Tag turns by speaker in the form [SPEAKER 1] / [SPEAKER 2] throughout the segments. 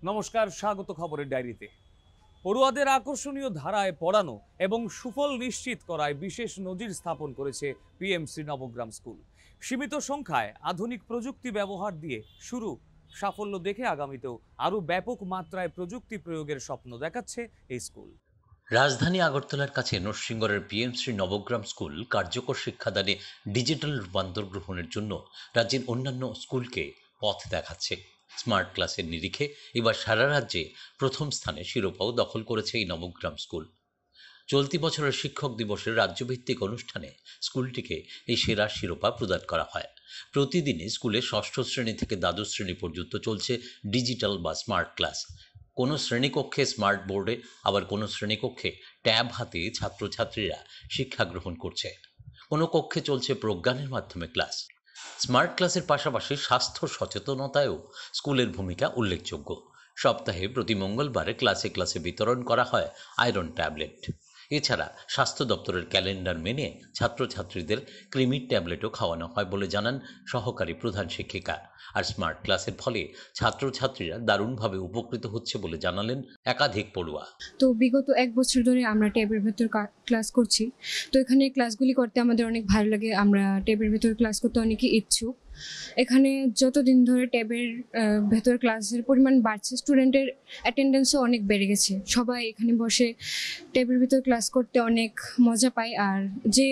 [SPEAKER 1] নমস্কার, স্বাগত খবরের ডায়েরিতে। পড়ুয়াদের আকর্ষণীয় ধারায় পড়ানো এবং সুফল নিশ্চিত করায় বিশেষ নজির স্থাপন করেছে পিএমসি নবগ্রাম স্কুল। সীমিত সংখ্যায় আধুনিক প্রযুক্তি ব্যবহার দিয়ে শুরু সাফল্য দেখে আগামীতেও আরও ব্যাপক মাত্রায় প্রযুক্তি প্রয়োগের স্বপ্ন দেখাচ্ছে এই স্কুল।
[SPEAKER 2] রাজধানী আগরতলার কাছে নরসিংগড়ের পিএমসি নবগ্রাম স্কুল কার্যকর শিক্ষাদানে ডিজিটাল রূপান্তর গ্রহণের জন্য রাজ্যের অন্যান্য স্কুলকে পথ দেখাচ্ছে। স্মার্ট ক্লাসের নিরিখে এবার সারা রাজ্যে প্রথম স্থানে শিরোপাও দখল করেছে এই নবগ্রাম স্কুল। চলতি বছরের শিক্ষক দিবসের রাজ্যভিত্তিক অনুষ্ঠানে স্কুলটিকে এই সেরা শিরোপা প্রদান করা হয়। প্রতিদিনই স্কুলে ষষ্ঠ শ্রেণী থেকে দ্বাদশ শ্রেণী পর্যন্ত চলছে ডিজিটাল বা স্মার্ট ক্লাস। কোনো শ্রেণীকক্ষে স্মার্ট বোর্ডে, আবার কোনো শ্রেণীকক্ষে ট্যাব হাতে ছাত্রছাত্রীরা শিক্ষা গ্রহণ করছে। কোনো কক্ষে চলছে প্রজ্ঞানের মাধ্যমে ক্লাস। স্মার্ট ক্লাসের পাশাপাশি স্বাস্থ্য সচেতনতায়ও স্কুলের ভূমিকা উল্লেখযোগ্য। সপ্তাহে প্রতি মঙ্গলবারে ক্লাসে ক্লাসে বিতরণ করা হয় আয়রন ট্যাবলেট। এছাড়া স্বাস্থ্য দপ্তরের ক্যালেন্ডার মেনে ছাত্রছাত্রীদের ক্রিমির ট্যাবলেটও খাওয়ানো হয় বলে জানান সহকারী প্রধান শিক্ষিকা। আর স্মার্ট ক্লাসের ফলে ছাত্রছাত্রীরা দারুণভাবে উপকৃত হচ্ছে বলে জানালেন একাধিক পড়ুয়া।
[SPEAKER 3] তো বিগত এক বছর ধরে আমরা ট্যাবের ভেতর ক্লাস করছি। তো এখানে ক্লাসগুলি করতে আমাদের অনেক ভালো লাগে। আমরা ট্যাবের ভেতর ক্লাস করতে অনেকই ইচ্ছুক। এখানে যতদিন ধরে ট্যাবের ভেতর ক্লাসের পরিমাণ বাড়ছে, স্টুডেন্টের অ্যাটেন্ডেন্সও অনেক বেড়ে গেছে। সবাই এখানে বসে ট্যাবের ভেতর ক্লাস করতে অনেক মজা পায়। আর যে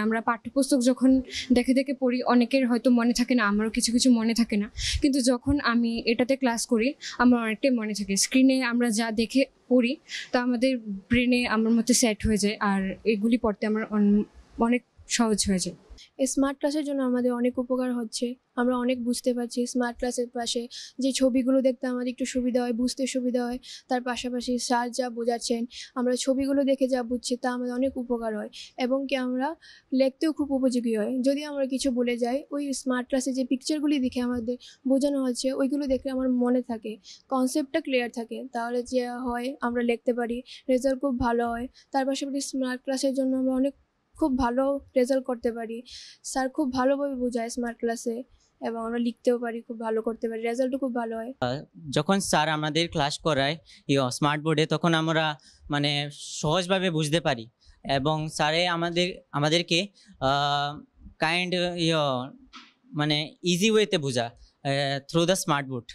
[SPEAKER 3] আমরা পাঠ্যপুস্তক যখন দেখে দেখে পড়ি, অনেকের হয়তো মনে থাকে না, আমারও কিছু কিছু মনে থাকে না, কিন্তু যখন আমি এটাতে ক্লাস করি আমার অনেকটাই মনে থাকে। স্ক্রিনে আমরা যা দেখে পড়ি তা আমাদের ব্রেনে আমার মধ্যে সেট হয়ে যায়, আর এগুলি পড়তে আমার অনেক সহজ হয়ে যায়।
[SPEAKER 4] এই স্মার্ট ক্লাসের জন্য আমাদের অনেক উপকার হচ্ছে। আমরা অনেক বুঝতে পারছি। স্মার্ট ক্লাসের পাশে যে ছবিগুলো দেখতে আমাদের একটু সুবিধা হয়, বুঝতে সুবিধা হয়। তার পাশাপাশি স্যার যা বোঝাচ্ছেন, আমরা ছবিগুলো দেখে যা বুঝছি তা আমাদের অনেক উপকার হয়, এবং কি আমরা লিখতেও খুব উপযোগী হয়। যদি আমরা কিছু বলে যাই, ওই স্মার্ট ক্লাসে যে পিকচারগুলি দেখে আমাদের বোঝানো হচ্ছে ওইগুলো দেখে আমার মনে থাকে, কনসেপ্টটা ক্লিয়ার থাকে, তাহলে যে হয় আমরা লিখতে পারি, রেজাল্ট খুব ভালো হয়। তার পাশাপাশি স্মার্ট ক্লাসের জন্য আমরা খুব ভালো রেজাল্ট করতে পারি। স্যার খুব ভালোভাবে বোঝায় স্মার্ট ক্লাসে, এবং আমরা লিখতেও পারি, খুব ভালো করতে পারি, রেজাল্টও খুব ভালো হয়।
[SPEAKER 5] যখন স্যার আমাদের ক্লাস করায় স্মার্ট বোর্ডে, তখন আমরা সহজভাবে বুঝতে পারি, এবং স্যারে আমাদেরকে কাইন্ড ইজি ওয়েতে বোঝা through the smart board.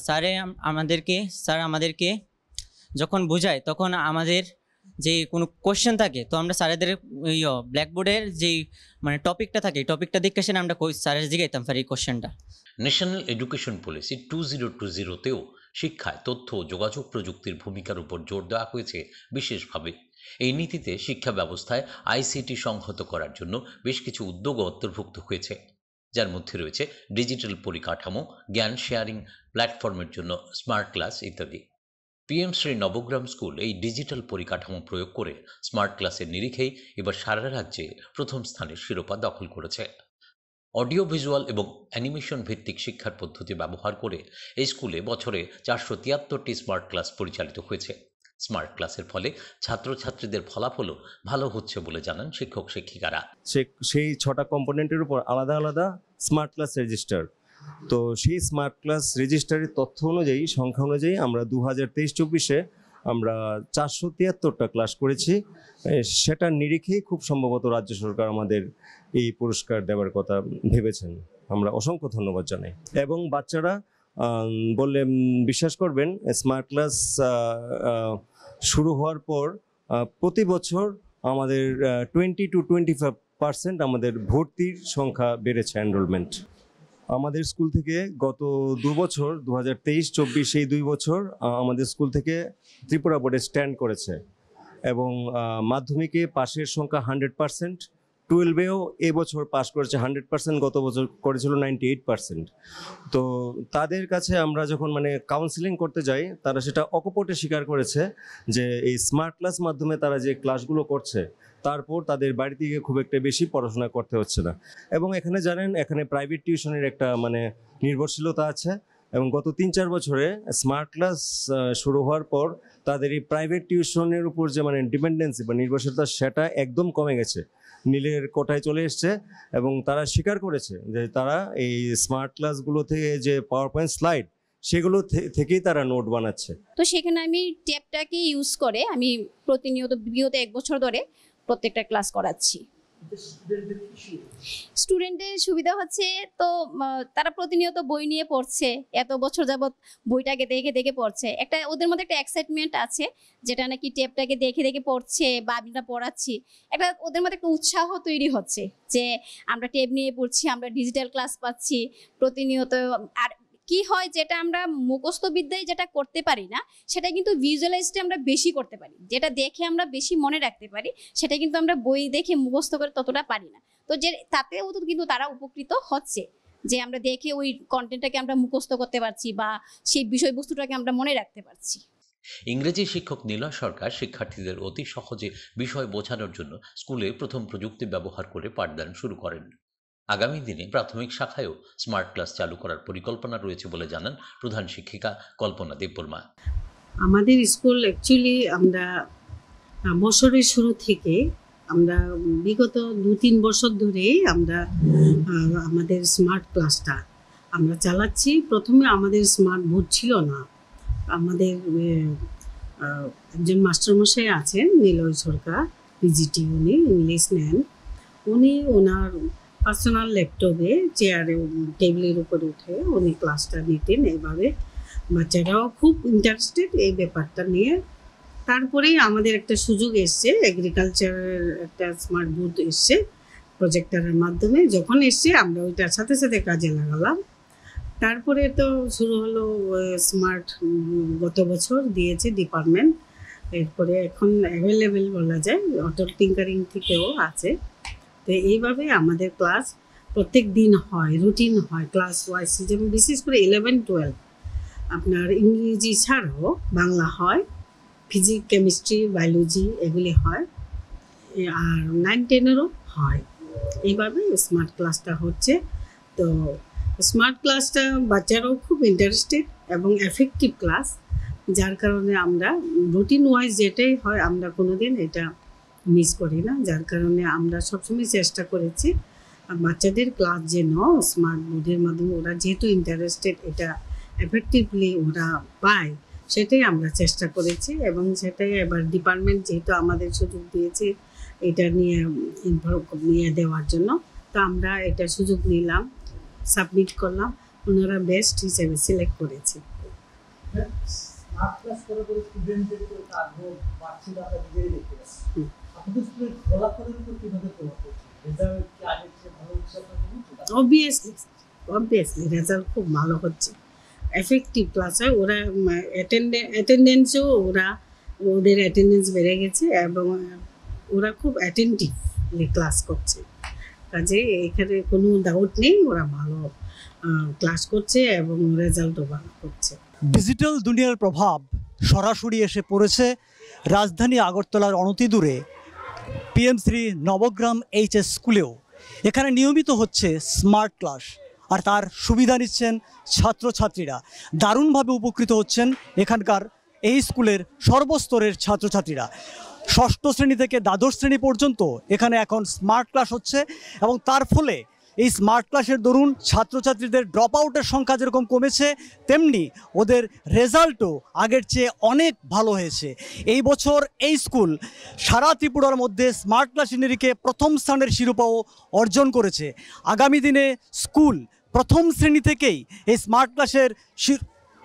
[SPEAKER 5] Sir আমাদেরকে যখন বোঝায়, তখন আমাদের যে কোনো কোশ্চেন থাকে, তো আমরা স্যারেদের ব্ল্যাকবোর্ডের যেই টপিকটা থাকে, টপিকটা দেখে সেটা আমরা স্যারের জিগাইতাম পারি কোশ্চেনটা।
[SPEAKER 2] ন্যাশনাল এডুকেশন পলিসি 2020তেও শিক্ষায় তথ্য ও যোগাযোগ প্রযুক্তির ভূমিকার উপর জোর দেওয়া হয়েছে বিশেষভাবে। এই নীতিতে শিক্ষা ব্যবস্থায় আইসিটি সংহত করার জন্য বেশ কিছু উদ্যোগও অন্তর্ভুক্ত হয়েছে, যার মধ্যে রয়েছে ডিজিটাল পরিকাঠামো, জ্ঞান শেয়ারিং প্ল্যাটফর্মের জন্য স্মার্ট ক্লাস ইত্যাদি। পিএমসি নবগ্রাম স্কুল এই ডিজিটাল পরিকাঠামো প্রয়োগ করে স্মার্ট ক্লাসের নিরিখেই এবার সারা রাজ্যে প্রথম স্থানের শিরোপা দখল করেছে। অডিও ভিজুয়াল এবং অ্যানিমেশন ভিত্তিক শিক্ষার পদ্ধতি ব্যবহার করে এই স্কুলে বছরে 473টি স্মার্ট ক্লাস পরিচালিত হয়েছে। স্মার্ট ক্লাসের ফলে ছাত্রছাত্রীদের ফলাফলও ভালো হচ্ছে বলে জানান শিক্ষক শিক্ষিকারা।
[SPEAKER 6] সেই 6টা কম্পোনেন্টের উপর আলাদা আলাদা স্মার্ট ক্লাস রেজিস্টার। তো সেই স্মার্ট ক্লাস রেজিস্টারের তথ্য অনুযায়ী, সংখ্যা অনুযায়ী আমরা 2023-24-এ আমরা 473টা ক্লাস করেছি। সেটার নিরিখেই খুব সম্ভবত রাজ্য সরকার আমাদের এই পুরস্কার দেওয়ার কথা ভেবেছেন। আমরা অসংখ্য ধন্যবাদ জানাই। এবং বাচ্চারা বললে বিশ্বাস করবেন, স্মার্ট ক্লাস শুরু হওয়ার পর প্রতি বছর আমাদের 20 to 25% আমাদের ভর্তির সংখ্যা বেড়েছে, এনরোলমেন্ট। আমাদের স্কুল থেকে গত 2 বছর 2023-24 এই 2 বছর আমাদের স্কুল থেকে ত্রিপুরা বোর্ডে স্ট্যান্ড করেছে, এবং মাধ্যমিকে পাশের সংখ্যা 100%, 12-এও এবছর পাস করেছে 100%, গত বছর করেছিল 98%। তো তাদের কাছে আমরা যখন কাউন্সিলিং করতে যাই, তারা সেটা অকপটে স্বীকার করেছে যে এই স্মার্ট ক্লাস মাধ্যমে তারা যে ক্লাসগুলো করছে, তারপর তাদের বাড়ি থেকে খুব একটা বেশি পড়াশোনা করতে হচ্ছে না। এবং এখানে জানেন, এখানে প্রাইভেট টিউশনের একটা নির্ভরশীলতা আছে, এবং গত 3-4 বছরে স্মার্ট ক্লাস শুরু হওয়ার পর তাদের এই প্রাইভেট টিউশনের উপর যে ডিপেন্ডেন্সি বা নির্ভরশীলতা, সেটা একদম কমে গেছে, নীলের কোটায় চলে এসছে। এবং তারা স্বীকার করেছে যে তারা এই স্মার্ট ক্লাসগুলো থেকে যে পাওয়ার পয়েন্ট স্লাইড, সেগুলো থেকেই তারা নোট বানাচ্ছে।
[SPEAKER 7] তো সেখানে আমি ট্যাবটাকে ইউজ করে আমি প্রতিনিয়ত বিগত 1 বছর ধরে প্রত্যেকটা ক্লাস করাচ্ছি। স্টুডেন্টদের সুবিধা হচ্ছে তো তারা প্রতিনিয়ত বই নিয়ে পড়ছে, এত বছর যাবত বইটাকে দেখে দেখে পড়ছে, একটা ওদের মধ্যে একটা এক্সাইটমেন্ট আছে যেটা নাকি ট্যাবটাকে দেখে দেখে পড়ছে বা আমরা পড়াচ্ছি, একটা ওদের মধ্যে একটা উৎসাহ তৈরি হচ্ছে যে আমরা ট্যাব নিয়ে পড়ছি, আমরা ডিজিটাল ক্লাস পাচ্ছি প্রতিনিয়ত। আর কি হয়, যেটা আমরা মুখস্থ বিদ্যায় যেটা করতে পারি না সেটা কিন্তু ভিজুয়ালাইজটা আমরা বেশি করতে পারি, যেটা দেখে আমরা বেশি মনে রাখতে পারি সেটা কিন্তু আমরা বই দেখে মুখস্থ করে ততটা পারি না। তো যে তাতেও তো কিন্তু তারা উপকৃত হচ্ছে যে আমরা দেখে ওই কন্টেন্টটাকে আমরা মুখস্থ করতে পারছি বা সেই বিষয়বস্তুটাকে আমরা মনে রাখতে পারছি।
[SPEAKER 2] ইংরেজি শিক্ষক নীলয় সরকার শিক্ষার্থীদের অতি সহজে বিষয় বোঝানোর জন্য স্কুলে প্রথম প্রযুক্তি ব্যবহার করে পাঠদান শুরু করেন। আগামী দিনে প্রাথমিক শাখায়ও স্মার্ট ক্লাস চালু করার পরিকল্পনা রয়েছে বলে জানান প্রধান শিক্ষিকা কল্পনা দেববর্মা।
[SPEAKER 8] আমাদের স্কুল অ্যাকচুয়ালি আমরা বছরের শুরু থেকে আমরা বিগত 2-3 বছর ধরেই আমরা আমাদের স্মার্ট ক্লাসটা আমরা চালাচ্ছি। প্রথমে আমাদের স্মার্ট বোর্ড ছিল না। আমাদের একজন মাস্টারমশাই আছেন নীলয় সরকার, পিজিটি, উনি ইংলিশ নেন। উনি ওনার পার্সোনাল ল্যাপটপে চেয়ারে টেবিলের উপরে উঠে উনি ক্লাসটা নিতেন। এইভাবে বাচ্চারাও খুব ইন্টারেস্টেড এই ব্যাপারটা নিয়ে। তারপরেই আমাদের একটা সুযোগ এসছে, এগ্রিকালচারের একটা স্মার্ট বোর্ড এসছে প্রজেক্টরের মাধ্যমে। যখন এসছে আমরা ওইটার সাথে সাথে কাজে লাগালাম। তারপরে তো শুরু হলো স্মার্ট, গত বছর দিয়েছে ডিপার্টমেন্ট। এরপরে এখন অ্যাভেলেবেল বলা যায়, অটো টিঙ্কারিং থেকেও আছে। তো এইভাবে আমাদের ক্লাস প্রত্যেক দিন হয়, রুটিন হয় ক্লাস ওয়াইজ। যেমন বিশেষ করে 11-12 আপনার ইংরেজি ছাড়াও বাংলা হয়, ফিজিক্স, কেমিস্ট্রি, বায়োলজি এগুলি হয়, আর 9-10-এরও হয়। এইভাবে স্মার্ট ক্লাসটা হচ্ছে। তো স্মার্ট ক্লাসটা বাচ্চারাও খুব ইন্টারেস্টেড এবং এফেক্টিভ ক্লাস, যার কারণে আমরা রুটিন ওয়াইজ যেটাই হয় আমরা কোনোদিন এটা মিস করি না। যার কারণে আমরা সবসময় চেষ্টা করেছি বাচ্চাদের ক্লাস যেন স্মার্ট বোর্ডের মাধ্যমে ওরা যেহেতু ইন্টারেস্টেড এটা এফেক্টিভলি ওরা পায়, সেটাই আমরা চেষ্টা করেছি। এবং সেটাই এবার ডিপার্টমেন্ট যেহেতু আমাদের সুযোগ দিয়েছে এটা নিয়ে দেওয়ার জন্য, তো আমরা এটা সুযোগ নিলাম, সাবমিট করলাম, ওনারা বেস্ট হিসেবে সিলেক্ট করেছে। অবভিয়াসলি রেজাল্ট খুব ভালো হচ্ছে, এফেক্টিভ ক্লাস হয়। ওরা অ্যাটেন্ডেন্সও ওদের অ্যাটেন্ডেন্স বেড়ে গেছে এবং ওরা খুব অ্যাটেন্টিভলি ক্লাস করছে। কাজে এখানে কোনো ডাউট নেই, ওরা ভালো ক্লাস করছে এবং রেজাল্টও ভালো করছে।
[SPEAKER 9] ডিজিটাল দুনিয়ার প্রভাব সরাসরি এসে পড়েছে রাজধানী আগরতলার অনতিদূরে পিএম3 নবগ্রাম এইচএস স্কুলেও। এখানে নিয়মিত হচ্ছে স্মার্ট ক্লাস, আর তার সুবিধা নিচ্ছেন ছাত্রছাত্রীরা। দারুণভাবে উপকৃত হচ্ছেন এখানকার এই স্কুলের সর্বস্তরের ছাত্রছাত্রীরা। ষষ্ঠ শ্রেণী থেকে দ্বাদশ শ্রেণী পর্যন্ত এখানে এখন স্মার্ট ক্লাস হচ্ছে এবং তার ফলে এই স্মার্ট ক্লাসের দরুন ছাত্রছাত্রীদের ড্রপ আউটের সংখ্যা যেরকম কমেছে, তেমনি ওদের রেজাল্টও আগের চেয়ে অনেক ভালো হয়েছে। এই বছর এই স্কুল সারা ত্রিপুরার মধ্যে স্মার্ট ক্লাসের নিরিখে প্রথম স্থানের শিরোপাও অর্জন করেছে। আগামী দিনে স্কুল প্রথম শ্রেণী থেকেই এই স্মার্ট ক্লাসের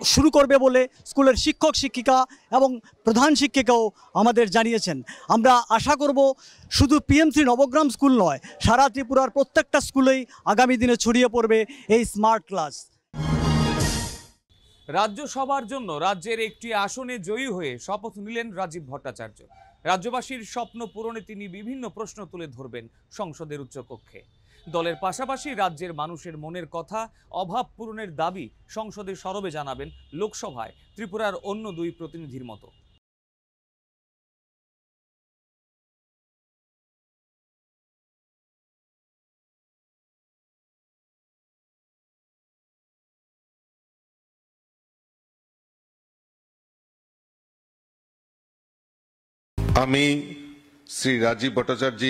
[SPEAKER 9] শুরু করবে বলে স্কুলের শিক্ষক শিক্ষিকা এবং প্রধান শিক্ষিকাও আমাদের জানিয়েছেন। আমরা আশা করব শুধু পিএম3 নবগ্রাম স্কুল নয়, সারা ত্রিপুরার প্রত্যেকটা স্কুলেই আগামী দিনে ছড়িয়ে পড়বে এই স্মার্ট ক্লাস।
[SPEAKER 1] রাজ্যসভার জন্য রাজ্যের একটি আসনে জয়ী হয়ে শপথ নিলেন রাজীব ভট্টাচার্য। রাজ্যবাসীর স্বপ্ন পূরণে তিনি বিভিন্ন প্রশ্ন তুলে ধরবেন সংসদের উচ্চকক্ষে। দলের পাশাপাশি রাজ্যের মানুষের মনের কথা, অভাব পূরণের দাবি সংসদে সরবে জানাবেন লোকসভায় ত্রিপুরার অন্য 2 প্রতিনিধির মতো।
[SPEAKER 10] আমি শ্রী রাজীব ভট্টাচার্য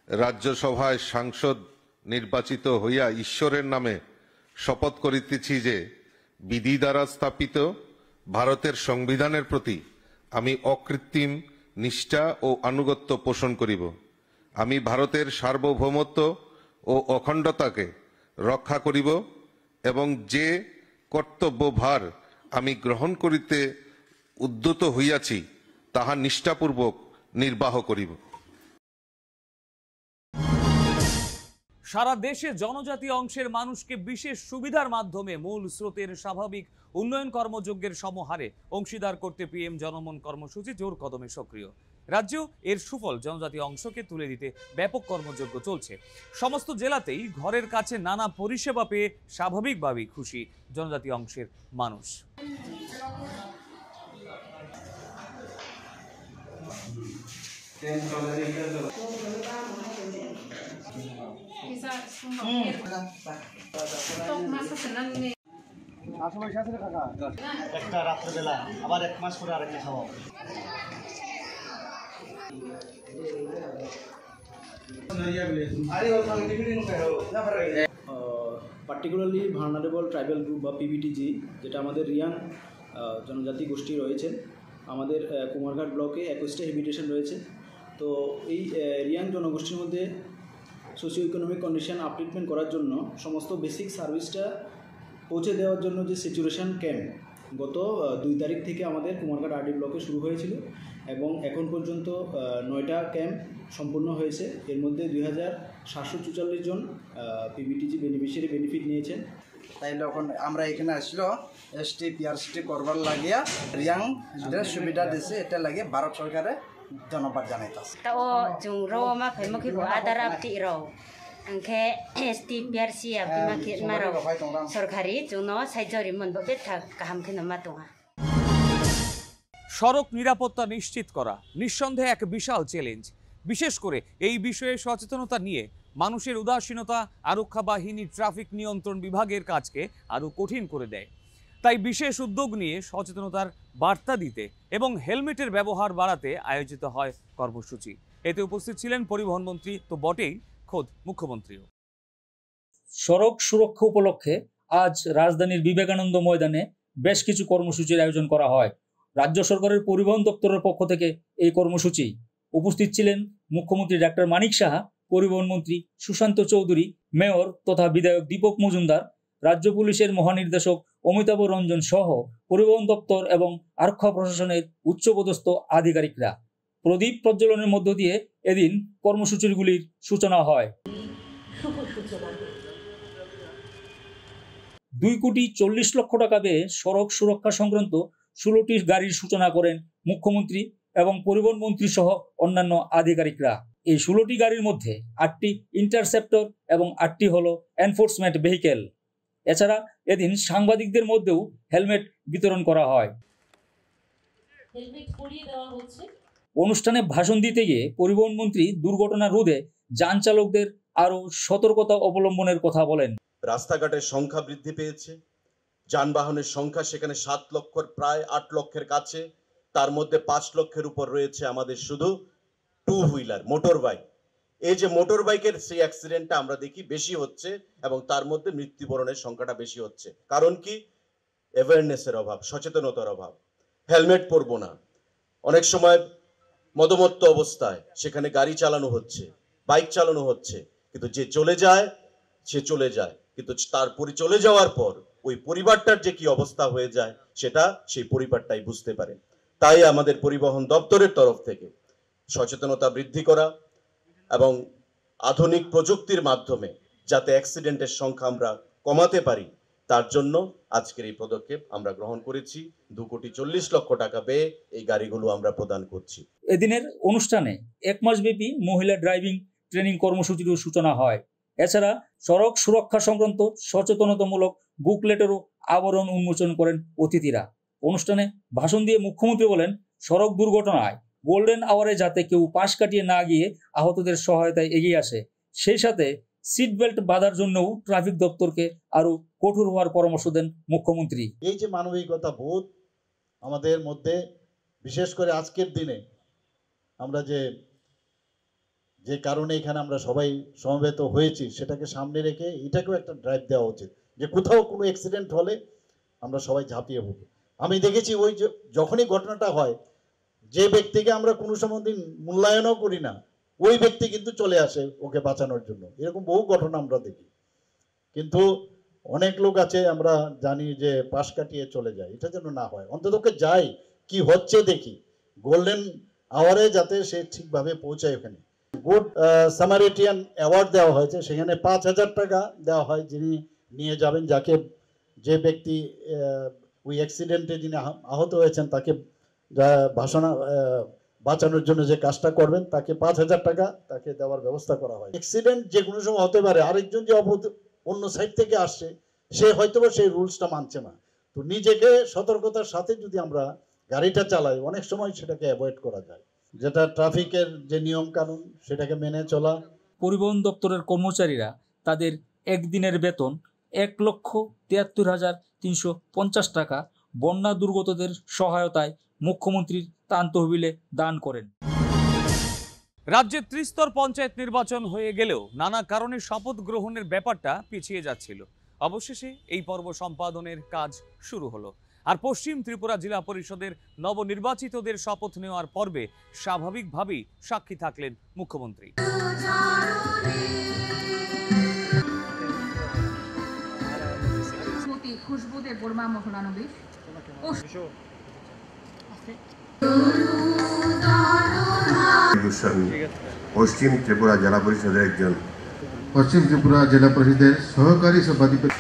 [SPEAKER 10] রাজ্যসভায় সাংসদ নির্বাচিত হইয়া ঈশ্বরের নামে শপথ করিতেছি যে বিধি দ্বারা স্থাপিত ভারতের সংবিধানের প্রতি আমি অকৃত্রিম নিষ্ঠা ও আনুগত্য পোষণ করিব। আমি ভারতের সার্বভৌমত্ব ও অখণ্ডতাকে রক্ষা করিব এবং যে কর্তব্যভার আমি গ্রহণ করিতে উদ্যত হইয়াছি তাহা নিষ্ঠাপূর্বক নির্বাহ করিব।
[SPEAKER 1] সারা দেশে জনজাতি অংশের মানুষকে বিশেষ সুবিধার মাধ্যমে মূল স্রোতের স্বাভাবিক উন্নয়ন কর্মযজ্ঞের সমহারে অংশীদার করতে পিএম জনমন কর্মসূচি জোর কদমে সক্রিয়। রাজ্যেও এর সুফল জনজাতি অংশকে তুলে দিতে ব্যাপক কর্মযজ্ঞ চলছে। সমস্ত জেলাতেই ঘরের কাছে নানা পরিষেবা পেয়ে স্বাভাবিকভাবেই খুশি জনজাতি অংশের মানুষ।
[SPEAKER 9] একটা রাত্রেবেলা আবার 1 মাস পরে আরেকটা খাওয়া।
[SPEAKER 11] পার্টিকুলারলি ভার্নারেবল ট্রাইবাল গ্রুপ বা পিবিটিজি, যেটা আমাদের রিয়াং জনজাতি গোষ্ঠী রয়েছে, আমাদের কুমারঘাট ব্লকে 21টা হ্যাবিটেশন রয়েছে। তো এই রিয়াং জনগোষ্ঠীর মধ্যে সোশিও ইকোনমিক কন্ডিশন আপলিফমেন্ট করার জন্য সমস্ত বেসিক সার্ভিসটা পৌঁছে দেওয়ার জন্য যে সিচুয়েশন ক্যাম্প গত 2 তারিখ থেকে আমাদের কুমারঘাট আরডি ব্লকে শুরু হয়েছিল এবং এখন পর্যন্ত 9টা ক্যাম্প সম্পূর্ণ হয়েছে। এর মধ্যে 2744 জন পিবিটিজি বেনিফিশিয়ারি বেনিফিট নিয়েছেন।
[SPEAKER 12] তাইলে এখন আমরা এখানে আসলো এসটি পিআরসিটি করবার লাগিয়া রিয়াং সুবিধা দিছে, এটা লাগে ভারত সরকারে ধন্যবাদ জানাইতাছে।
[SPEAKER 13] তো जों रो मा फैमखि रो आदार आपति रो अंखे एसटी पिआरसी आपति माखि मारो सरकारि जोंनो साइजरि मोनबो बेथा गाहाम खिनो मातोङा।
[SPEAKER 1] সড়ক নিরাপত্তা নিশ্চিত করা নিঃসন্দেহে এক বিশাল চ্যালেঞ্জ। বিশেষ করে এই বিষয়ে সচেতনতা নিয়ে মানুষের উদাসীনতা আরক্ষা বাহিনী ট্রাফিক নিয়ন্ত্রণ বিভাগের কাজকে আরও কঠিন করে দেয়। তাই বিশেষ উদ্যোগ নিয়ে সচেতনতার বার্তা দিতে এবং হেলমেটের ব্যবহার বাড়াতে আয়োজিত হয় কর্মসূচি। এতে উপস্থিত ছিলেন পরিবহন মন্ত্রী তো বটেই, খোদ মুখ্যমন্ত্রীও।
[SPEAKER 14] সড়ক সুরক্ষা উপলক্ষে আজ রাজধানীর বিবেকানন্দ ময়দানে বেশ কিছু কর্মসূচির আয়োজন করা হয়। রাজ্য সরকারের পরিবহন দপ্তরের পক্ষ থেকে এই কর্মসূচি উপস্থিত ছিলেন মুখ্যমন্ত্রী ডাক্তার মানিক সাহা, পরিবহন মন্ত্রী সুশান্ত চৌধুরী, মেয়র তথা বিধায়ক দীপক মজুমদার, রাজ্য পুলিশের মহানির্দেশক অমিতাভ রঞ্জন সহ পরিবহন দপ্তর এবং আরক্ষা প্রশাসনের উচ্চপদস্থ আধিকারিকরা। প্রদীপ প্রজ্বলনের মধ্য দিয়ে এদিন কর্মসূচিগুলির সূচনা হয়। 2,40,00,000 টাকা ব্যয়ে সড়ক সুরক্ষা সংক্রান্ত 16টি গাড়ির সূচনা করেন মুখ্যমন্ত্রী এবং পরিবহন মন্ত্রী সহ অন্যান্য আধিকারিকরা। এই 16টি গাড়ির মধ্যে 8টি ইন্টারসেপ্টর এবং 8টি হলো এনফোর্সমেন্ট ভেহিকেল। এছাড়া এদিন সাংবাদিকদের মধ্যেও হেলমেট বিতরণ করা হয়। অনুষ্ঠানে ভাষণ দিতে গিয়ে পরিবহন মন্ত্রী দুর্ঘটনা রোধে যান চালকদের আরও সতর্কতা অবলম্বনের কথা বলেন।
[SPEAKER 15] রাস্তাঘাটের সংখ্যা বৃদ্ধি পেয়েছে, যানবাহনের সংখ্যা সেখানে 7 লক্ষর প্রায় 8 লক্ষের কাছে, তার মধ্যে 5 লক্ষের উপর রয়েছে আমাদের শুধু 2 হুইলার মোটর বাইক। এই যে মোটর বাইকের সেই অ্যাক্সিডেন্টটা আমরা দেখি বেশি হচ্ছে এবং তার মধ্যে মৃত্যুবরণের সংখ্যাটা বেশি হচ্ছে। কারণ কি? অ্যাওয়ারনেসের অভাব, সচেতনতার অভাব। হেলমেট পরবো না, অনেক সময় মদমত্ত অবস্থায় সেখানে গাড়ি চালানো হচ্ছে, বাইক চালানো হচ্ছে, কিন্তু যে চলে যায় সে চলে যায়, কিন্তু তারপরে চলে যাওয়ার পর ওই পরিবারটার যে কি অবস্থা হয়ে যায় সেটা সেই পরিবারটাই বুঝতে পারে। তাই আমাদের পরিবহন দপ্তরের তরফ থেকে সচেতনতা বৃদ্ধি করা এবং আধুনিক প্রযুক্তির মাধ্যমে যাতে অ্যাক্সিডেন্টের সংখ্যা আমরা কমাতে পারি তার জন্য আজকের এই পদক্ষেপ আমরা গ্রহণ করেছি। 2,40,00,000 টাকা ব্যয়ে এই গাড়িগুলো আমরা প্রদান করছি।
[SPEAKER 14] এদিনের অনুষ্ঠানে 1 মাসব্যাপী মহিলা ড্রাইভিং ট্রেনিং কর্মসূচির সূচনা হয়। এছাড়া সড়ক সুরক্ষা সংক্রান্ত সচেতনতামূলক বুকলেটেরও আবরণ উন্মোচন করেন অতিথিরা। অনুষ্ঠানে ভাষণ দিয়ে মুখ্যমন্ত্রী বলেন, সড়ক দুর্ঘটনায় গোল্ডেন আওয়ারে যাতে কেউ পাশ কাটিয়ে না গিয়ে আহতদের সহায়তায় এগিয়ে আসে, সেই সাথে সিট বেল্ট বাঁধার জন্যও ট্রাফিক দপ্তরকে আরো কঠোর হওয়ার পরামর্শ দেন মুখ্যমন্ত্রী।
[SPEAKER 16] এই যে মানবিকতা বোধ আমাদের মধ্যে, বিশেষ করে আজকের দিনে আমরা যে কারণে এখানে আমরা সবাই সমবেত হয়েছি সেটাকে সামনে রেখে এটাকেও একটা ড্রাইভ দেওয়া উচিত যে কোথাও কোনো অ্যাক্সিডেন্ট হলে আমরা সবাই ঝাঁপিয়ে পড়ব। আমি দেখেছি ওই যখনই ঘটনাটা হয়, যে ব্যক্তিকে আমরা কোনো সময় দিন মূল্যায়নও করি না, ওই ব্যক্তি কিন্তু চলে আসে ওকে বাঁচানোর জন্য। এরকম বহু ঘটনা আমরা দেখি। কিন্তু অনেক লোক আছে আমরা জানি যে পাশ কাটিয়ে চলে যায়। এটা যেন না হয়, অন্ততকে যাই কি হচ্ছে দেখি, গোল্ডেন আওয়ারে যাতে সে ঠিকভাবে পৌঁছায় ওখানে। গুড সামারিটিয়ান অ্যাওয়ার্ড দেওয়া হয়েছে, সেখানে 5,000 টাকা দেওয়া হয় যিনি নিয়ে যাবেন, যাকে যে ব্যক্তি ওই অ্যাক্সিডেন্টে যিনি আহত হয়েছেন তাকে বাঁচানোর জন্য যে কাজটা করবেন তাকে 5,000 টাকা তাকে দেওয়ার ব্যবস্থা করা হয়। অ্যাক্সিডেন্ট যে কোনো সময় হতে পারে, আরেকজন যে অন্য সাইড থেকে আসছে সে হয়তো সেই রুলসটা মানছে না। তো নিজেকে সতর্কতার সাথে যদি আমরা গাড়িটা চালাই, অনেক সময় সেটাকে অ্যাভয়েড করা যায়। যেটা ট্রাফিকের যে নিয়ম কানুন সেটাকে মেনে চলা।
[SPEAKER 14] পরিবহন দপ্তরের কর্মচারীরা তাদের একদিনের বেতন 1,73,350 টাকা বন্যা দুর্গতদের সহায়তায় মুখ্যমন্ত্রীর ত্রাণ তহবিলে দান করেন।
[SPEAKER 1] রাজ্যে ত্রিস্তর পঞ্চায়েত নির্বাচন হয়ে গেলেও নানা কারণে শপথ গ্রহণের ব্যাপারটা পিছিয়ে যাচ্ছিল। অবশেষে এই পর্ব সম্পাদনের কাজ শুরু হলো। আর পশ্চিম ত্রিপুরা জেলা পরিষদের নবনির্বাচিতদের শপথ নেওয়ার পর্বে স্বাভাবিকভাবেই সাক্ষী থাকলেন মুখ্যমন্ত্রী।
[SPEAKER 17] পশ্চিম ত্রিপুরা জেলা পরিষদের একজন
[SPEAKER 18] পশ্চিম ত্রিপুরা জেলা পরিষদের সহকারী সভাধিপতি,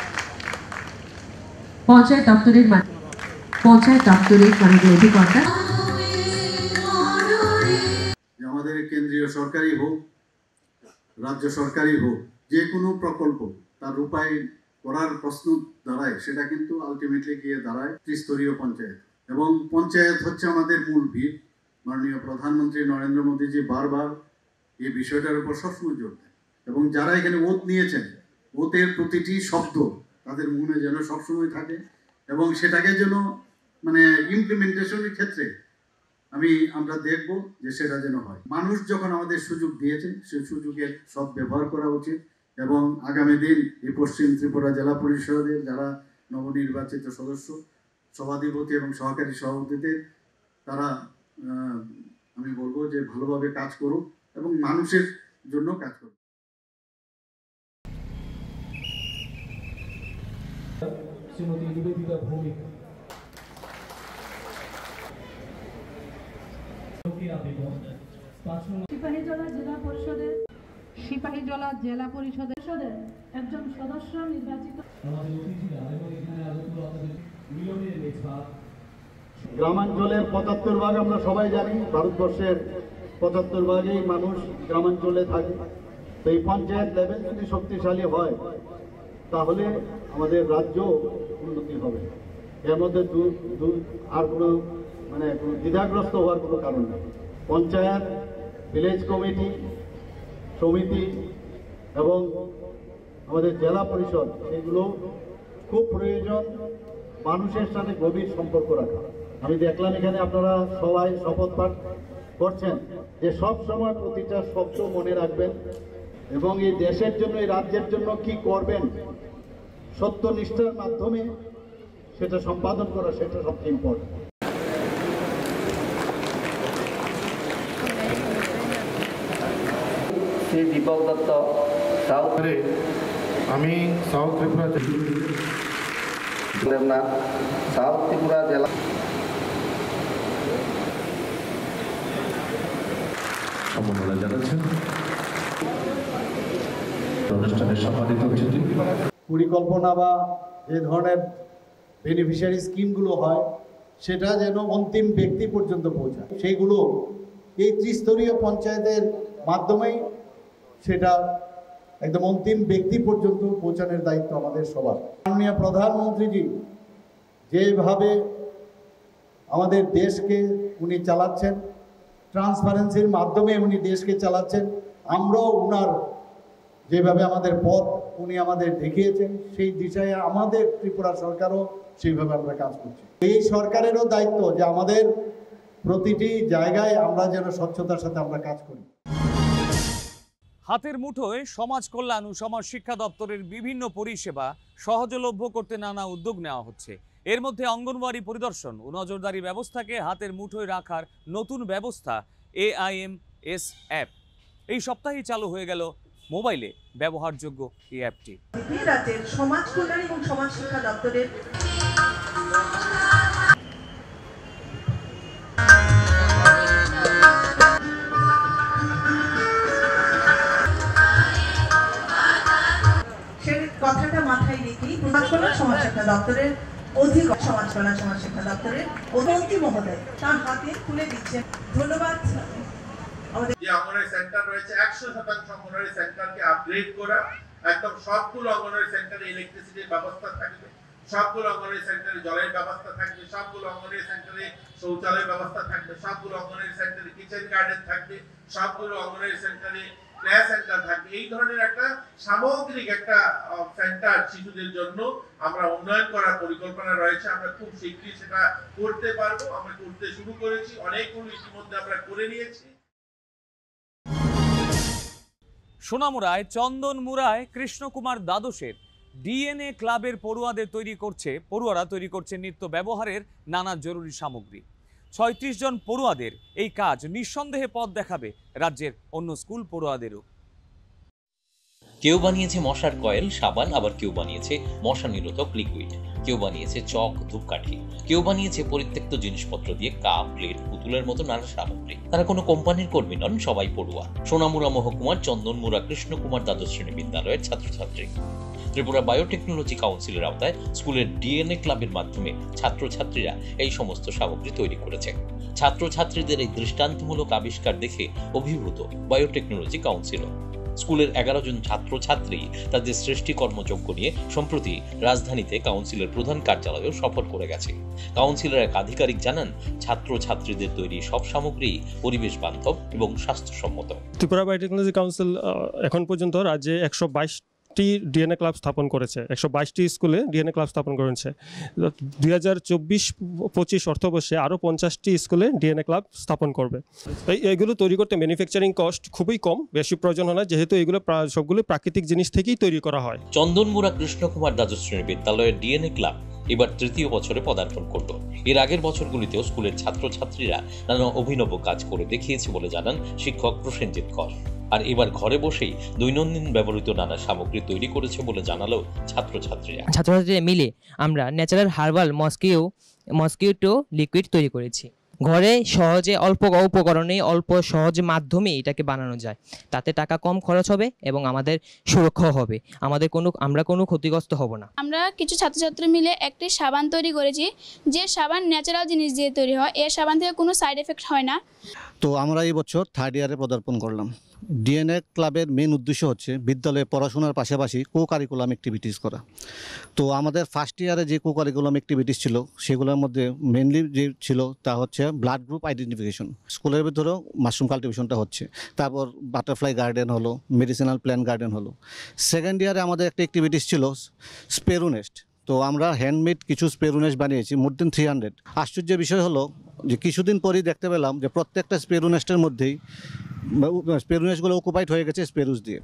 [SPEAKER 19] পঞ্চায়েত দপ্তরের মাননীয় অধিকর্তা,
[SPEAKER 18] আমাদের কেন্দ্রীয় সরকারি হোক রাজ্য সরকারি হোক, যে কোনো প্রকল্প তার রূপায়ণ করার প্রশ্ন দাঁড়ায়, সেটা কিন্তু আলটিমেটলি গিয়ে দাঁড়ায় ত্রিস্তরীয় পঞ্চায়েত। এবং পঞ্চায়েত হচ্ছে আমাদের মূল ভিত। মাননীয় প্রধানমন্ত্রী নরেন্দ্র মোদীজি বারবার এই বিষয়টার উপর সবসময় জোর দেন, এবং যারা এখানে ওত নিয়েছেন, ওতের প্রতিটি শব্দ তাদের মনে যেন সবসময় থাকে, এবং সেটাকে যেন মানে ইমপ্লিমেন্টেশনের ক্ষেত্রে আমরা দেখব যে সেটা যেন হয়। মানুষ যখন আমাদের সুযোগ দিয়েছে, সেই সুযোগের সব ব্যবহার করা উচিত। এবং আগামী দিন এই পশ্চিম ত্রিপুরা জেলা পরিষদের যারা নবনির্বাচিত সদস্য, সভাধিপতি এবং সহকারী সভাপতিদের, তারা আমি বলবো যে ভালোভাবে কাজ করুক এবং মানুষের জন্য কাজ করুক।
[SPEAKER 20] শ্রীমতী নিবেদিতা ভৌমিক,
[SPEAKER 19] সিপাহীজলা জেলা পরিষদের একজন সদস্য নির্বাচিত।
[SPEAKER 16] গ্রামাঞ্চলের 75 ভাগ আমরা সবাই জানি, ভারতবর্ষের 75 ভাগেই মানুষ গ্রামাঞ্চলে থাকে। তো এই পঞ্চায়েত লেভেল যদি শক্তিশালী হয় তাহলে আমাদের রাজ্য উন্নতি হবে। এর মধ্যে আর কোনো কোনো দ্বিধাগ্রস্ত হওয়ার কোনো কারণ নেই। পঞ্চায়েত, ভিলেজ কমিটি, সমিতি এবং আমাদের জেলা পরিষদ, এগুলো খুব প্রয়োজন মানুষের সাথে গভীর সম্পর্ক রাখা। আমি দেখলাম এখানে আপনারা সবাই শপথ পাঠ করছেন যে সব সময় প্রতিটা শব্দ মনে রাখবেন এবং এই দেশের জন্য, এই রাজ্যের জন্য কি করবেন, সত্যনিষ্ঠার মাধ্যমে সেটা সম্পাদন করা, সেটা সবচেয়ে ইম্পর্টেন্ট।
[SPEAKER 21] শ্রী দীপক দত্ত,
[SPEAKER 18] আমি সাউথ ত্রিপুরা
[SPEAKER 21] দেবনাথ, সাউথ ত্রিপুরা জেলা
[SPEAKER 18] সম্মাননা জানাচ্ছেন অনুষ্ঠানের সম্মানিত অতিথি।
[SPEAKER 16] পরিকল্পনা বা যে ধরনের বেনিফিশিয়ারি স্কিমগুলো হয় সেটা যেন অন্তিম ব্যক্তি পর্যন্ত পৌঁছায়, সেইগুলো এই ত্রিস্তরীয় পঞ্চায়েতের মাধ্যমেই সেটা একদম অন্তিম ব্যক্তি পর্যন্ত পৌঁছানোর দায়িত্ব আমাদের সবার। মাননীয় প্রধানমন্ত্রীজি যেভাবে আমাদের দেশকে উনি চালাচ্ছেন, ট্রান্সপারেন্সির মাধ্যমে উনি দেশকে চালাচ্ছেন, আমরাও উনার যেভাবে আমাদের পথ উনি আমাদের দেখিয়েছেন সেই দিশায় আমাদের ত্রিপুরা সরকারও সেইভাবে আমরা কাজ করছি। এই সরকারেরও দায়িত্ব যে আমাদের প্রতিটি জায়গায় আমরা যেন স্বচ্ছতার সাথে আমরা কাজ করি।
[SPEAKER 1] হাতের মুঠোয় সমাজ কল্যাণ ও সমাজ শিক্ষা দপ্তরের বিভিন্ন পরিষেবা সহজলভ্য করতে নানা উদ্যোগ নেওয়া হচ্ছে। এর মধ্যে অঙ্গনওয়াড়ি পরিদর্শন ও নজরদারি ব্যবস্থাকে হাতের মুঠোয় রাখার নতুন ব্যবস্থা AIMS অ্যাপ। এই সপ্তাহেই চালু হয়ে গেল মোবাইলে ব্যবহারযোগ্য এই অ্যাপটি।
[SPEAKER 3] রাজ্যের সমাজ কল্যাণ এবং সমাজ শিক্ষা দপ্তরের কথাটা মাথায় রেখেই সমাজ কল্যাণ সমাজ শিক্ষা দপ্তরের অধিক সমাজ কল্যাণ সমাজ শিক্ষা দপ্তরের মন্ত্রী মহোদয় তার হাতে তুলে দিচ্ছেন। ধন্যবাদ।
[SPEAKER 22] যে অঙ্গনওয়াড়ি সেন্টার রয়েছে 100% অঙ্গনওয়াড়ি সেন্টারকে আপগ্রেড করা, একদম সবগুলো অঙ্গনওয়াড়ি সেন্টারে ইলেকট্রিসিটির ব্যবস্থা থাকবে, সবগুলো অঙ্গনওয়াড়ি সেন্টারে জলের ব্যবস্থা থাকবে, সবগুলো অঙ্গনওয়াড়ি সেন্টারে শৌচালয়ের ব্যবস্থা থাকবে, সবগুলো অঙ্গনওয়াড়ি সেন্টারে কিচেন গার্ডেন থাকবে, সবগুলো অঙ্গনওয়াড়ি সেন্টারে প্লে সেন্টার থাকবে। এই ধরনের একটা সামগ্রিক একটা সেন্টার শিশুদের জন্য আমরা উন্নয়ন করার পরিকল্পনা রয়েছে। আমরা খুব শীঘ্রই সেটা করতে পারবো। আমরা করতে শুরু করেছি, অনেকগুলো ইতিমধ্যে আমরা করে নিয়েছি।
[SPEAKER 1] সোনামুড়ায় চন্দনমুড়ায় কৃষ্ণকুমার দ্বাদশের DNA ক্লাবের পড়ুয়ারা তৈরি করছে নিত্য ব্যবহারের নানা জরুরি সামগ্রী। ৩৬ জন পড়ুয়াদের এই কাজ নিঃসন্দেহে পথ দেখাবে রাজ্যের অন্য স্কুল পড়ুয়াদেরও।
[SPEAKER 2] কেউ বানিয়েছে মশার কয়েল, সাবান, আবার কেউ বানিয়েছে মশা নিরোধক লিকুইড, কেউ বানিয়েছে চক, ধূপকাঠি, কেউ বানিয়েছে পরিত্যক্ত জিনিসপত্র দিয়ে কাপ, প্লেট, পুতুলের মতো নানা সামগ্রী। তারা কোনো কোম্পানির কর্মী নন, সবাই পড়ুয়া। সোনামুড়া মহকুমার চন্দনমুড়া কৃষ্ণকুমার দ্বাদশ শ্রেণী বিদ্যালয়ের ছাত্রছাত্রী। ত্রিপুরা বায়োটেকনোলজি কাউন্সিলের আওতায় স্কুলের DNA ক্লাবের মাধ্যমে ছাত্রছাত্রীরা এই সমস্ত সামগ্রী তৈরি করেছে। ছাত্রছাত্রীদের এই দৃষ্টান্তমূলক আবিষ্কার দেখে অভিভূত বায়োটেকনোলজি কাউন্সিলর। স্কুলের 11 জন ছাত্রছাত্রী তাদের সৃষ্টি কর্মযজ্ঞ নিয়ে সম্প্রতি রাজধানীতে কাউন্সিলের প্রধান কার্যালয়েও সফর করে গেছে। কাউন্সিলের এক আধিকারিক জানান, ছাত্রছাত্রীদের তৈরি সব সামগ্রী পরিবেশ বান্ধব এবং স্বাস্থ্যসম্মত।
[SPEAKER 23] ত্রিপুরা বায়োটেকনোলজি কাউন্সিল এখন পর্যন্ত রাজ্যে 122টি DNA ক্লাব স্থাপন করেছে, 122টি স্কুলে DNA ক্লাব স্থাপন করেছে। 2024-25 অর্থবর্ষে আরও 50টি স্কুলে DNA ক্লাব স্থাপন করবে। এইগুলো তৈরি করতে ম্যানুফ্যাকচারিং কস্ট খুবই কম, বেশি প্রয়োজন হয় না, যেহেতু এগুলো সবগুলো প্রাকৃতিক জিনিস থেকেই তৈরি করা হয়।
[SPEAKER 2] চন্দনমুড়া কৃষ্ণকুমার দ্বাদশ শ্রেণী বিদ্যালয়ের DNA ক্লাব এবার 3য় বছরে পদার্পণ করল। এর আগের বছরগুলিতেও স্কুলের ছাত্রছাত্রীরা নানা অভিনব কাজ করে দেখিয়েছে বলে জানান শিক্ষক প্রসেনজিৎ কর। আর এবার ঘরে বসেই দৈনন্দিন ব্যবহৃত নানা সামগ্রী তৈরি করেছে বলে জানালো ছাত্রছাত্রীরা
[SPEAKER 24] মিলে আমরা ন্যাচারাল হার্বাল মসকিউটো লিকুইড তৈরি করেছি। ঘরে সহজে অল্প উপকরণে অল্প সহজ মাধ্যমে এটাকে বানানো যায়, তাতে টাকা কম খরচ হবে এবং আমাদের সুরক্ষা হবে, আমরা কোনো ক্ষতিগ্রস্ত হব না।
[SPEAKER 25] আমরা কিছু ছাত্রছাত্রী মিলে একটি সাবান তৈরি করেছি, যে সাবান ন্যাচারাল জিনিস দিয়ে তৈরি হয়, এর সাবান থেকে কোনো সাইড এফেক্ট হয় না।
[SPEAKER 26] তো আমরা এই বছর 3rd ইয়ারে পদার্পণ করলাম। DNA ক্লাবের মেন উদ্দেশ্য হচ্ছে বিদ্যালয়ে পড়াশোনার পাশাপাশি কারিকুলাম অ্যাক্টিভিটিস করা। তো আমাদের 1st ইয়ারে যে কারিকুলাম অ্যাক্টিভিটিস ছিল সেগুলোর মধ্যে মেনলি যে ছিল তা হচ্ছে ব্লাড গ্রুপ আইডেন্টিফিকেশন। স্কুলের ভিতরেও মাশরুম কাল্টিভেশনটা হচ্ছে, তারপর বাটারফ্লাই গার্ডেন হলো, মেডিসিনাল প্ল্যান্ট গার্ডেন হলো। 2nd ইয়ারে আমাদের একটা অ্যাক্টিভিটিস ছিল স্পেরো নেস্ট। তো আমরা হ্যান্ডমেড কিছু স্পেরো নেস্ট বানিয়েছি, মোর দেন 300। আশ্চর্যের বিষয় হলো যে কিছুদিন পরেই দেখতে পেলাম যে প্রত্যেকটা স্পেরো নেস্টের মধ্যেই স্পেরো নেস্টগুলো অকুপাইড হয়ে গেছে স্পেরোস দিয়ে।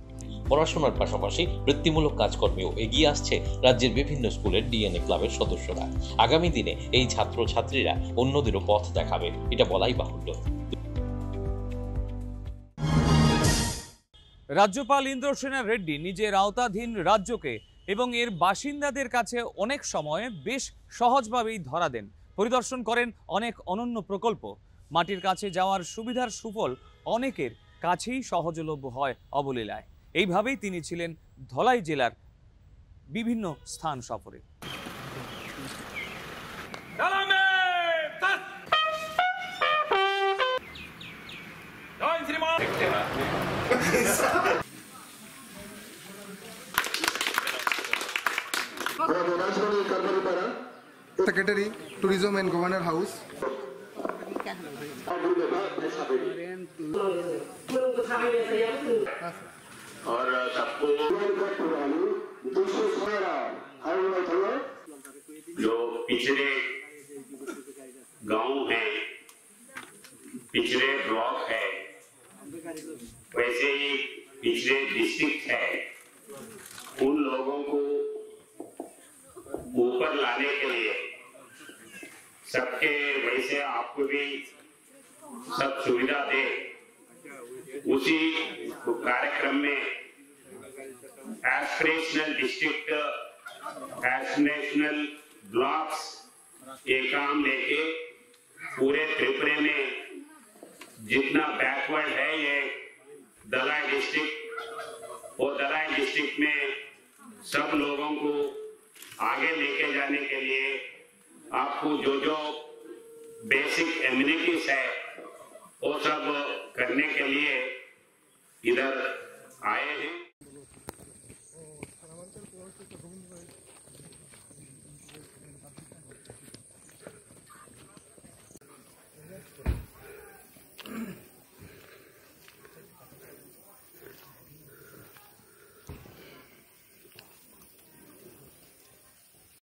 [SPEAKER 2] পড়াশোনার পাশাপাশি বৃত্তিমূলক কাজকর্মেও এগিয়ে আসছে রাজ্যের বিভিন্ন স্কুলের DNA ক্লাবের সদস্যরা। আগামী দিনে এই ছাত্রছাত্রীরা অন্যদেরও পথ দেখাবে, এটা বলাই বাহুল্য।
[SPEAKER 1] রাজ্যপাল ইন্দ্রসেনা রেড্ডি নিজের আওতাধীন রাজ্যকে এবং এর বাসিন্দাদের কাছে অনেক সময় বেশ সহজভাবেই ধরা দেন, পরিদর্শন করেন অনেক অনন্য প্রকল্প। মাটির কাছে যাওয়ার সুবিধার সুফল অনেকের কাছেই সহজলভ্য হয় অবলীলায়। এইভাবেই তিনি ছিলেন ধলাই জেলার বিভিন্ন স্থান সফরে।
[SPEAKER 27] Secretary, Tourism and Governor House.
[SPEAKER 28] और सबको जो पिछड़े गांव हैं, पिछड़े ब्लॉक है, वैसे ही पिछड़े डिस्ट्रिक्ट है, उन लोगों को ऊपर लाने के लिए सबके वैसे आपको भी सब सुविधा दे, उसी कार्यक्रम में एस्पिरेशनल डिस्ट्रिक्ट, एस्पिरेशनल ब्लॉक्स ये काम लेके पूरे त्रिपुरा में जितना बैकवर्ड है ये दलाई डिस्ट्रिक्ट, और दलाई डिस्ट्रिक्ट में सब लोगों को आगे लेके जाने के लिए आपको जो जो बेसिक एम्यूनिटीज है वो सब करने के लिए इधर आए हैं।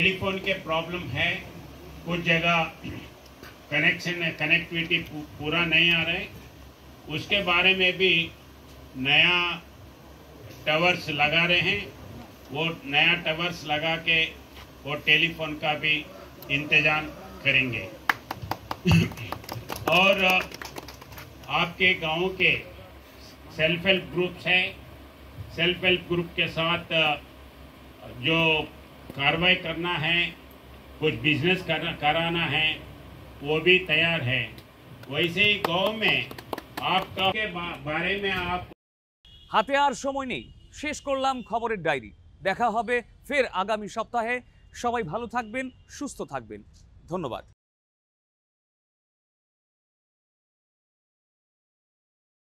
[SPEAKER 28] टेलीफोन के प्रॉब्लम है, कुछ जगह कनेक्टिविटी पूरा नहीं आ रहा है, उसके बारे में भी नया टावर्स लगा रहे हैं। वो नया टावर्स लगा के वो टेलीफोन का भी इंतजाम करेंगे। और आपके गांव के सेल्फ हेल्प ग्रुप्स हैं, सेल्फ हेल्प ग्रुप के साथ जो कार्रवाई करना है, कुछ बिजनेस कराना है, वो भी तैयार है। वैसे ही गांव में आपका के बारे में आप
[SPEAKER 1] হাতে আর সময় নেই, শেষ করলাম খবরের ডায়েরি। দেখা হবে ফের আগামী সপ্তাহে। সবাই ভালো থাকবেন, সুস্থ থাকবেন। ধন্যবাদ।